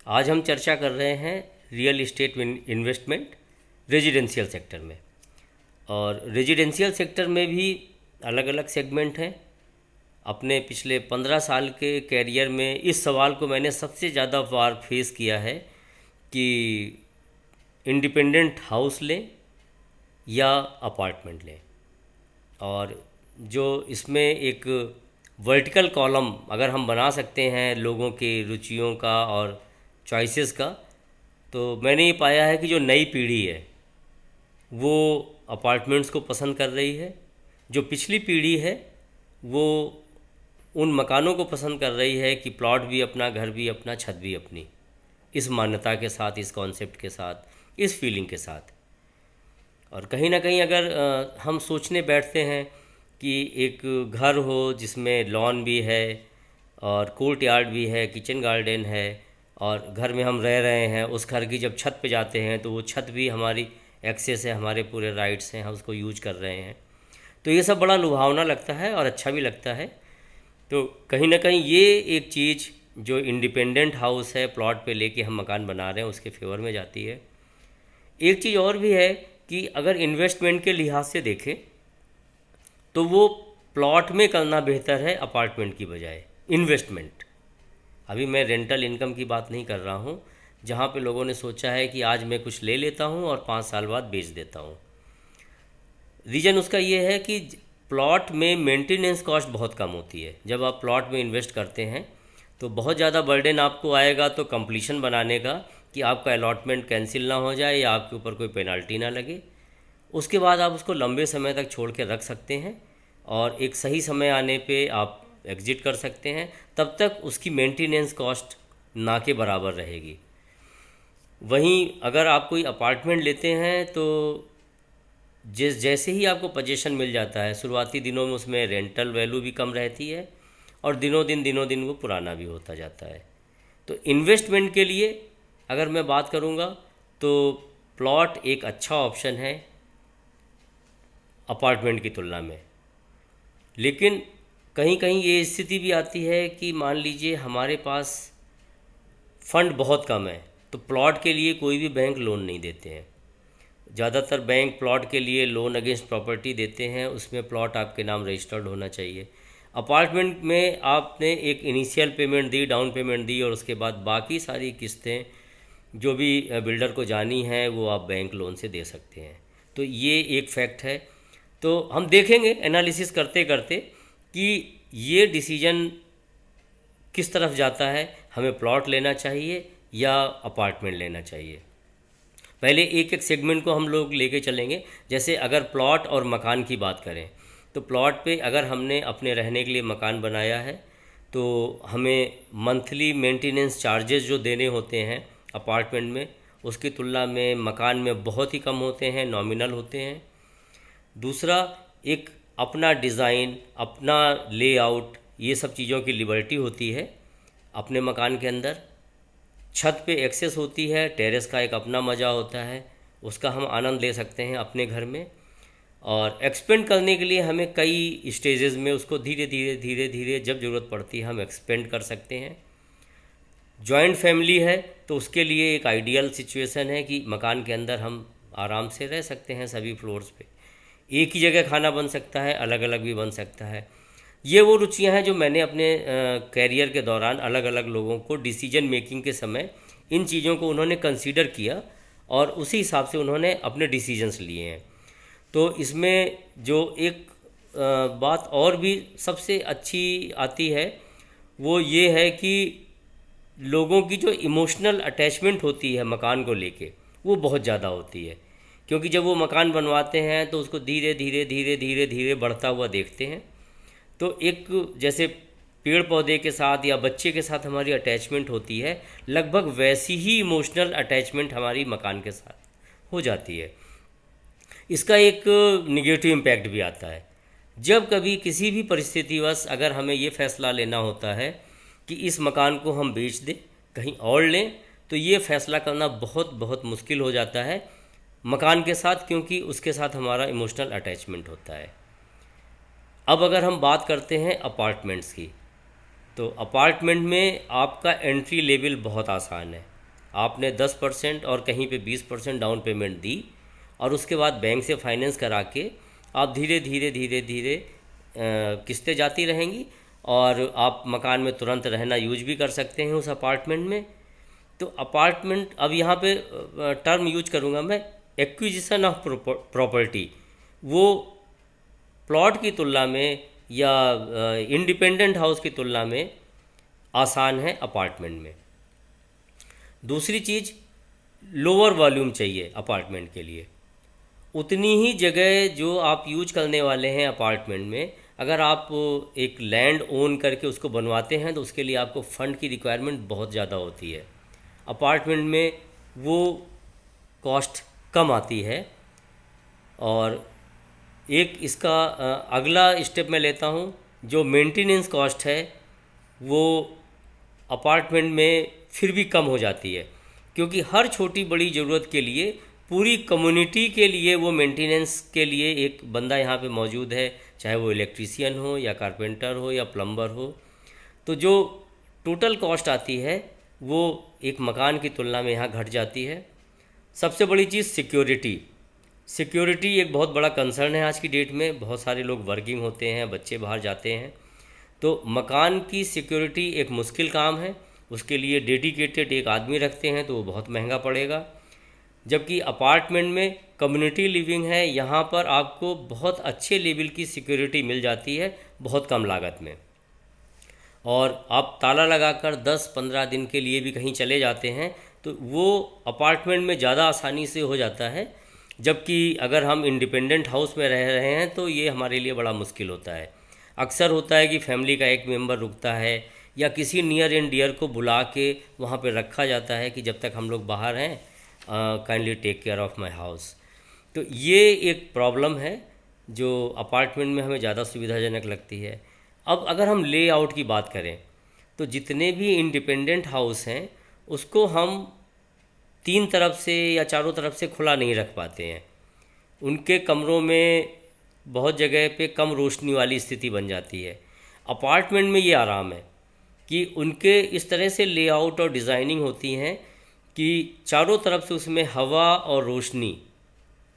आज हम चर्चा कर रहे हैं real estate investment residential sector में। और रेजिडेंशियल सेक्टर में भी अलग अलग सेगमेंट हैं। अपने पिछले 15 साल के कैरियर में इस सवाल को मैंने सबसे ज़्यादा बार फेस किया है कि इंडिपेंडेंट हाउस लें या अपार्टमेंट लें। और जो इसमें एक वर्टिकल कॉलम अगर हम बना सकते हैं लोगों के रुचियों का और चॉइसेस का, तो मैंने ये पाया है कि जो नई पीढ़ी है वो अपार्टमेंट्स को पसंद कर रही है। जो पिछली पीढ़ी है वो उन मकानों को पसंद कर रही है कि प्लॉट भी अपना, घर भी अपना, छत भी अपनी, इस मान्यता के साथ, इस कॉन्सेप्ट के साथ, इस फीलिंग के साथ। और कहीं ना कहीं अगर हम सोचने बैठते हैं कि एक घर हो जिसमें लॉन भी है और कोर्ट यार्ड भी है, किचन गार्डन है, और घर में हम रह रहे हैं, उस घर की जब छत पे जाते हैं तो वो छत भी हमारी एक्सेस है, हमारे पूरे राइट्स हैं, हम उसको यूज कर रहे हैं, तो ये सब बड़ा लुभावना लगता है और अच्छा भी लगता है। तो कहीं ना कहीं ये एक चीज़ जो इंडिपेंडेंट हाउस है, प्लॉट पे लेके हम मकान बना रहे हैं, उसके फेवर में जाती है। एक चीज़ और भी है कि अगर इन्वेस्टमेंट के लिहाज से देखें तो वो प्लॉट में करना बेहतर है अपार्टमेंट की बजाय। इन्वेस्टमेंट, अभी मैं रेंटल इनकम की बात नहीं कर रहा हूँ, जहाँ पे लोगों ने सोचा है कि आज मैं कुछ ले लेता हूँ और 5 साल बाद बेच देता हूँ। रीज़न उसका ये है कि प्लॉट में मेंटेनेंस कॉस्ट बहुत कम होती है। जब आप प्लॉट में इन्वेस्ट करते हैं तो बहुत ज़्यादा बर्डन आपको आएगा तो कंप्लीशन बनाने का, कि आपका अलॉटमेंट कैंसिल ना हो जाए या आपके ऊपर कोई पेनल्टी ना लगे। उसके बाद आप उसको लंबे समय तक छोड़ के रख सकते हैं और एक सही समय आने पे आप एग्जिट कर सकते हैं। तब तक उसकी मेंटेनेंस कॉस्ट ना के बराबर रहेगी। वहीं अगर आप कोई अपार्टमेंट लेते हैं तो जैसे ही आपको पोजीशन मिल जाता है, शुरुआती दिनों में उसमें रेंटल वैल्यू भी कम रहती है और दिनों दिन वो पुराना भी होता जाता है। तो इन्वेस्टमेंट के लिए अगर मैं बात करूँगा तो प्लॉट एक अच्छा ऑप्शन है अपार्टमेंट की तुलना में। लेकिन कहीं कहीं ये स्थिति भी आती है कि मान लीजिए हमारे पास फंड बहुत कम है, तो प्लॉट के लिए कोई भी बैंक लोन नहीं देते हैं। ज़्यादातर बैंक प्लॉट के लिए लोन अगेंस्ट प्रॉपर्टी देते हैं, उसमें प्लॉट आपके नाम रजिस्टर्ड होना चाहिए। अपार्टमेंट में आपने एक इनिशियल पेमेंट दी, डाउन पेमेंट दी, और उसके बाद बाकी सारी किस्तें जो भी बिल्डर को जानी है वो आप बैंक लोन से दे सकते हैं। तो ये एक फैक्ट है। तो हम देखेंगे एनालिसिस करते करते कि ये डिसीजन किस तरफ जाता है, हमें प्लॉट लेना चाहिए या अपार्टमेंट लेना चाहिए। पहले एक एक सेगमेंट को हम लोग लेके चलेंगे। जैसे अगर प्लॉट और मकान की बात करें तो प्लॉट पे अगर हमने अपने रहने के लिए मकान बनाया है तो हमें मंथली मेंटेनेंस चार्जेस जो देने होते हैं अपार्टमेंट में, उसकी तुलना में मकान में बहुत ही कम होते हैं, नॉमिनल होते हैं। दूसरा, एक अपना डिज़ाइन, अपना लेआउट, ये सब चीज़ों की लिबर्टी होती है अपने मकान के अंदर। छत पे एक्सेस होती है, टेरेस का एक अपना मज़ा होता है, उसका हम आनंद ले सकते हैं अपने घर में। और एक्सपेंड करने के लिए हमें कई स्टेजेस में उसको धीरे धीरे जब ज़रूरत पड़ती है हम एक्सपेंड कर सकते हैं। जॉइंट फैमिली है तो उसके लिए एक आइडियल सिचुएशन है कि मकान के अंदर हम आराम से रह सकते हैं सभी फ्लोर्स पे। एक ही जगह खाना बन सकता है, अलग अलग भी बन सकता है। ये वो रुचियां हैं जो मैंने अपने कैरियर के दौरान अलग अलग लोगों को डिसीजन मेकिंग के समय इन चीज़ों को उन्होंने कंसीडर किया और उसी हिसाब से उन्होंने अपने डिसीजंस लिए हैं। तो इसमें जो एक बात और भी सबसे अच्छी आती है वो ये है कि लोगों की जो इमोशनल अटैचमेंट होती है मकान को लेके वो बहुत ज़्यादा होती है। क्योंकि जब वो मकान बनवाते हैं तो उसको धीरे धीरे बढ़ता हुआ देखते हैं। तो एक जैसे पेड़ पौधे के साथ या बच्चे के साथ हमारी अटैचमेंट होती है, लगभग वैसी ही इमोशनल अटैचमेंट हमारी मकान के साथ हो जाती है। इसका एक निगेटिव इम्पैक्ट भी आता है। जब कभी किसी भी परिस्थितिवश अगर हमें ये फैसला लेना होता है कि इस मकान को हम बेच दें, कहीं और लें, तो ये फैसला करना बहुत बहुत मुश्किल हो जाता है मकान के साथ, क्योंकि उसके साथ हमारा इमोशनल अटैचमेंट होता है। अब अगर हम बात करते हैं अपार्टमेंट्स की, तो अपार्टमेंट में आपका एंट्री लेवल बहुत आसान है। आपने 10% और कहीं पे 20% डाउन पेमेंट दी और उसके बाद बैंक से फाइनेंस करा के आप धीरे धीरे धीरे धीरे किस्तें जाती रहेंगी और आप मकान में तुरंत रहना यूज भी कर सकते हैं उस अपार्टमेंट में। तो अपार्टमेंट, अब यहाँ पे टर्म यूज करूँगा मैं, एक्विजिशन ऑफ प्रॉपर्टी, वो प्लॉट की तुलना में या इंडिपेंडेंट हाउस की तुलना में आसान है अपार्टमेंट में। दूसरी चीज़, लोअर वॉल्यूम चाहिए अपार्टमेंट के लिए। उतनी ही जगह जो आप यूज करने वाले हैं अपार्टमेंट में, अगर आप एक लैंड ओन करके उसको बनवाते हैं तो उसके लिए आपको फ़ंड की रिक्वायरमेंट बहुत ज़्यादा होती है। अपार्टमेंट में वो कॉस्ट कम आती है। और एक इसका अगला स्टेप मैं लेता हूँ, जो मेंटेनेंस कॉस्ट है वो अपार्टमेंट में फिर भी कम हो जाती है, क्योंकि हर छोटी बड़ी ज़रूरत के लिए पूरी कम्युनिटी के लिए वो मेंटेनेंस के लिए एक बंदा यहाँ पे मौजूद है, चाहे वो इलेक्ट्रीशियन हो या कारपेंटर हो या प्लम्बर हो। तो जो टोटल कॉस्ट आती है वो एक मकान की तुलना में यहाँ घट जाती है। सबसे बड़ी चीज़ सिक्योरिटी। सिक्योरिटी एक बहुत बड़ा कंसर्न है आज की डेट में। बहुत सारे लोग वर्किंग होते हैं, बच्चे बाहर जाते हैं, तो मकान की सिक्योरिटी एक मुश्किल काम है। उसके लिए डेडिकेटेड एक आदमी रखते हैं तो वो बहुत महंगा पड़ेगा। जबकि अपार्टमेंट में कम्युनिटी लिविंग है, यहाँ पर आपको बहुत अच्छे लेवल की सिक्योरिटी मिल जाती है बहुत कम लागत में, और आप ताला लगाकर 10-15 दिन के लिए भी कहीं चले जाते हैं तो वो अपार्टमेंट में ज़्यादा आसानी से हो जाता है। जबकि अगर हम इंडिपेंडेंट हाउस में रह रहे हैं तो ये हमारे लिए बड़ा मुश्किल होता है। अक्सर होता है कि फैमिली का एक मेंबर रुकता है या किसी नियर एंड डियर को बुला के वहाँ पे रखा जाता है कि जब तक हम लोग बाहर हैं kindly take care of my house. तो ये एक प्रॉब्लम है जो अपार्टमेंट में हमें ज़्यादा सुविधाजनक लगती है। अब अगर हम लेआउट की बात करें तो जितने भी इंडिपेंडेंट हाउस हैं उसको हम 3 तरफ से या चारों तरफ से खुला नहीं रख पाते हैं। उनके कमरों में बहुत जगह पे कम रोशनी वाली स्थिति बन जाती है। अपार्टमेंट में ये आराम है कि उनके इस तरह से लेआउट और डिज़ाइनिंग होती हैं कि चारों तरफ से उसमें हवा और रोशनी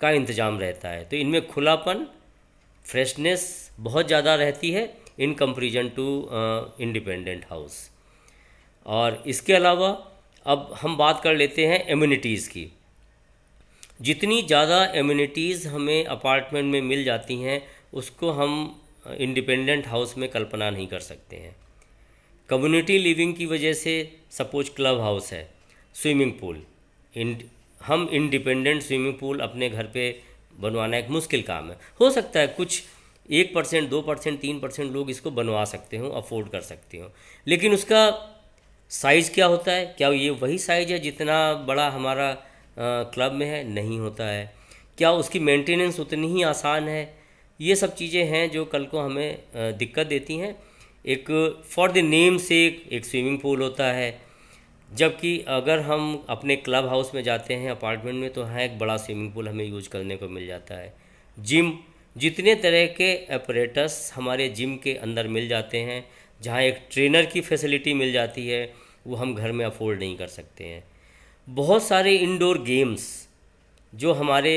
का इंतज़ाम रहता है, तो इनमें खुलापन, फ्रेशनेस बहुत ज़्यादा रहती है in comparison to independent house. और इसके अलावा अब हम बात कर लेते हैं एमिनिटीज़ की। जितनी ज़्यादा एमिनिटीज़ हमें अपार्टमेंट में मिल जाती हैं उसको हम इंडिपेंडेंट हाउस में कल्पना नहीं कर सकते हैं। कम्युनिटी लिविंग की वजह से सपोज क्लब हाउस है, स्विमिंग पूल, हम इंडिपेंडेंट स्विमिंग पूल अपने घर पे बनवाना एक मुश्किल काम है। हो सकता है कुछ 1%, 2%, 3% लोग इसको बनवा सकते हो, अफोर्ड कर सकते हो, लेकिन उसका साइज़ क्या होता है? क्या ये वही साइज़ है जितना बड़ा हमारा क्लब में है? नहीं होता है। क्या उसकी मेंटेनेंस उतनी ही आसान है? ये सब चीज़ें हैं जो कल को हमें दिक्कत देती हैं। एक फॉर द नेम से एक स्विमिंग पूल होता है, जबकि अगर हम अपने क्लब हाउस में जाते हैं अपार्टमेंट में तो हाँ एक बड़ा स्विमिंग पूल हमें यूज करने को मिल जाता है। जिम, जितने तरह के अपरेटस हमारे जिम के अंदर मिल जाते हैं, जहाँ एक ट्रेनर की फैसिलिटी मिल जाती है, वो हम घर में अफोर्ड नहीं कर सकते हैं। बहुत सारे इंडोर गेम्स जो हमारे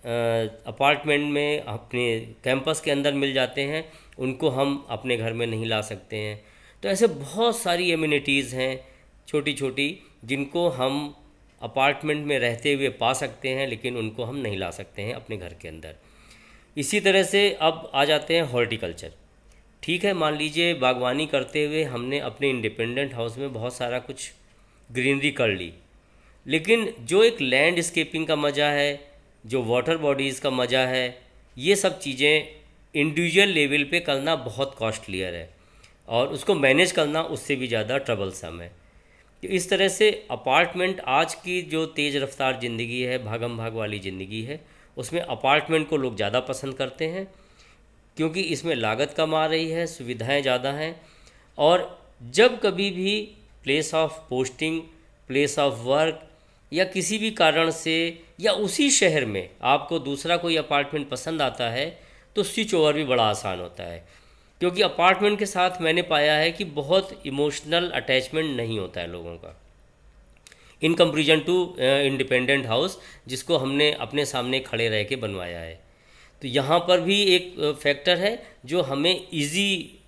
अपार्टमेंट में अपने कैंपस के अंदर मिल जाते हैं, उनको हम अपने घर में नहीं ला सकते हैं। तो ऐसे बहुत सारी एमिनिटीज़ हैं छोटी छोटी जिनको हम अपार्टमेंट में रहते हुए पा सकते हैं, लेकिन उनको हम नहीं ला सकते हैं अपने घर के अंदर। इसी तरह से अब आ जाते हैं हॉर्टिकल्चर। ठीक है, मान लीजिए बागवानी करते हुए हमने अपने इंडिपेंडेंट हाउस में बहुत सारा कुछ ग्रीनरी कर ली, लेकिन जो एक लैंडस्केपिंग का मज़ा है, जो वाटर बॉडीज़ का मज़ा है, ये सब चीज़ें इंडिविजुअल लेवल पे करना बहुत कॉस्टलियर है और उसको मैनेज करना उससे भी ज़्यादा ट्रबलसम है। तो इस तरह से अपार्टमेंट, आज की जो तेज़ रफ्तार ज़िंदगी है, भागम भाग वाली ज़िंदगी है, उसमें अपार्टमेंट को लोग ज़्यादा पसंद करते हैं क्योंकि इसमें लागत कम आ रही है, सुविधाएं ज़्यादा हैं। और जब कभी भी place of posting, place of work या किसी भी कारण से या उसी शहर में आपको दूसरा कोई अपार्टमेंट पसंद आता है तो स्विच ओवर भी बड़ा आसान होता है, क्योंकि अपार्टमेंट के साथ मैंने पाया है कि बहुत इमोशनल अटैचमेंट नहीं होता है लोगों का। In comparison to independent house जिसको हमने अपने सामने खड़े रह के बनवाया है। तो यहाँ पर भी एक फैक्टर है जो हमें इजी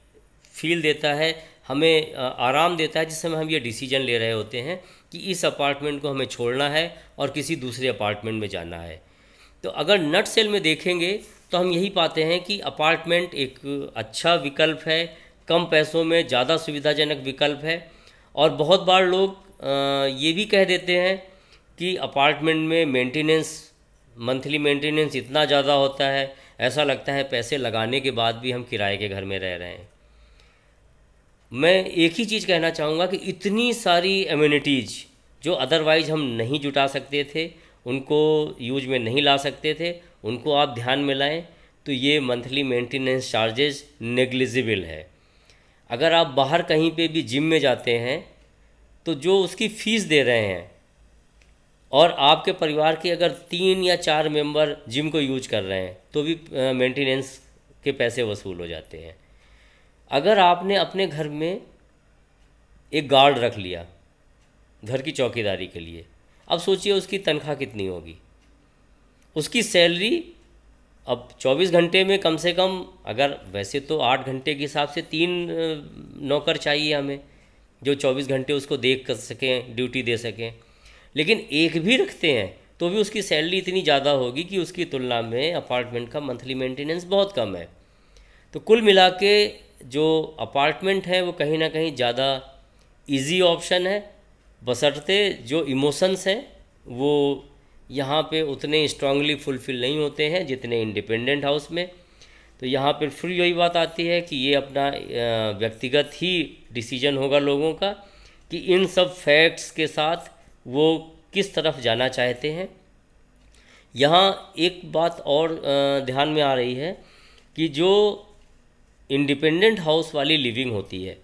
फील देता है, हमें आराम देता है जिस समय हम ये डिसीजन ले रहे होते हैं कि इस अपार्टमेंट को हमें छोड़ना है और किसी दूसरे अपार्टमेंट में जाना है। तो अगर नट सेल में देखेंगे तो हम यही पाते हैं कि अपार्टमेंट एक अच्छा विकल्प है, कम पैसों में ज़्यादा सुविधाजनक विकल्प है। और बहुत बार लोग ये भी कह देते हैं कि अपार्टमेंट में मेंटेनेंस, मंथली मेंटेनेंस इतना ज़्यादा होता है, ऐसा लगता है पैसे लगाने के बाद भी हम किराए के घर में रह रहे हैं। मैं एक ही चीज़ कहना चाहूँगा कि इतनी सारी एम्यूनिटीज़ जो अदरवाइज़ हम नहीं जुटा सकते थे, उनको यूज में नहीं ला सकते थे, उनको आप ध्यान में लाएं तो ये मंथली मेंटेनेंस चार्जेस नेग्लिजिबल है। अगर आप बाहर कहीं पे भी जिम में जाते हैं तो जो उसकी फ़ीस दे रहे हैं और आपके परिवार के अगर 3 या 4 मेंबर जिम को यूज कर रहे हैं तो भी मेंटेनेंस के पैसे वसूल हो जाते हैं। अगर आपने अपने घर में एक गार्ड रख लिया घर की चौकीदारी के लिए, अब सोचिए उसकी तनख्वाह कितनी होगी। उसकी सैलरी अब 24 घंटे में कम से कम, अगर वैसे तो 8 घंटे के हिसाब से 3 नौकर चाहिए हमें जो 24 घंटे उसको देख कर सकें, ड्यूटी दे सकें, लेकिन एक भी रखते हैं तो भी उसकी सैलरी इतनी ज़्यादा होगी कि उसकी तुलना में अपार्टमेंट का मंथली मेंटेनेंस बहुत कम है। तो कुल मिला के जो अपार्टमेंट है वो कहीं ना कहीं ज़्यादा इजी ऑप्शन है, बशर्ते जो इमोशंस हैं वो यहाँ पे उतने स्ट्रांगली फुलफ़िल नहीं होते हैं जितने इंडिपेंडेंट हाउस में। तो यहाँ पर फिर यही बात आती है कि ये अपना व्यक्तिगत ही डिसीजन होगा लोगों का कि इन सब फैक्ट्स के साथ वो किस तरफ जाना चाहते हैं। यहाँ एक बात और ध्यान में आ रही है कि जो इंडिपेंडेंट हाउस वाली लिविंग होती है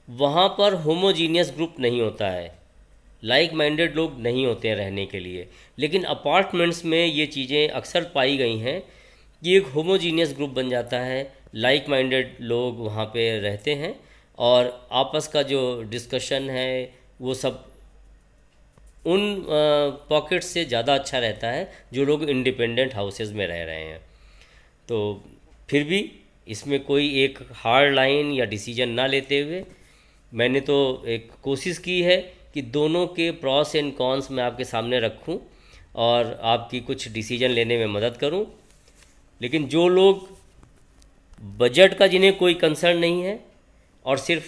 वहाँ पर होमोजीनियस ग्रुप नहीं होता है, लाइक माइंडेड लोग नहीं होते हैं रहने के लिए। लेकिन अपार्टमेंट्स में ये चीज़ें अक्सर पाई गई हैं कि एक होमोजीनियस ग्रुप बन जाता है, लाइक माइंडेड लोग वहाँ पे रहते हैं और आपस का जो डिस्कशन है वो सब उन पॉकेट्स से ज़्यादा अच्छा रहता है जो लोग इंडिपेंडेंट हाउसेस में रह रहे हैं। तो फिर भी इसमें कोई एक हार्ड लाइन या डिसीजन ना लेते हुए मैंने तो एक कोशिश की है कि दोनों के प्रॉस एंड कॉन्स मैं आपके सामने रखूं और आपकी कुछ डिसीजन लेने में मदद करूं। लेकिन जो लोग बजट का, जिन्हें कोई कंसर्न नहीं है और सिर्फ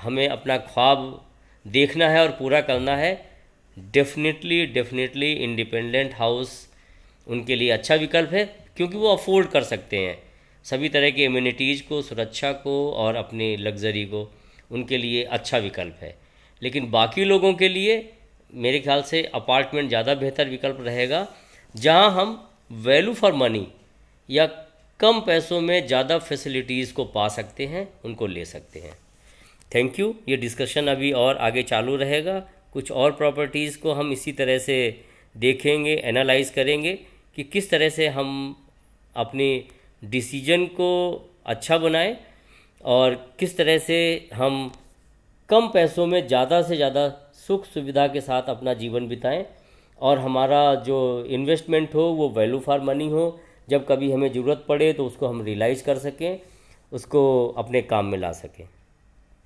हमें अपना ख्वाब देखना है और पूरा करना है, डेफिनेटली इंडिपेंडेंट हाउस उनके लिए अच्छा विकल्प है, क्योंकि वो अफोर्ड कर सकते हैं सभी तरह की एम्यूनिटीज़ को, सुरक्षा को और अपनी लग्जरी को। उनके लिए अच्छा विकल्प है। लेकिन बाकी लोगों के लिए मेरे ख्याल से अपार्टमेंट ज़्यादा बेहतर विकल्प रहेगा, जहां हम वैल्यू फॉर मनी या कम पैसों में ज़्यादा फैसिलिटीज़ को पा सकते हैं, उनको ले सकते हैं। Thank you. ये डिस्कशन अभी और आगे चालू रहेगा। कुछ और प्रॉपर्टीज़ को हम इसी तरह से देखेंगे, एनालाइज करेंगे कि किस तरह से हम अपनी डिसीजन को अच्छा बनाएं और किस तरह से हम कम पैसों में ज़्यादा से ज़्यादा सुख सुविधा के साथ अपना जीवन बिताएं और हमारा जो इन्वेस्टमेंट हो वो वैल्यू फॉर मनी हो। जब कभी हमें ज़रूरत पड़े तो उसको हम रियलाइज़ कर सकें, उसको अपने काम में ला सकें।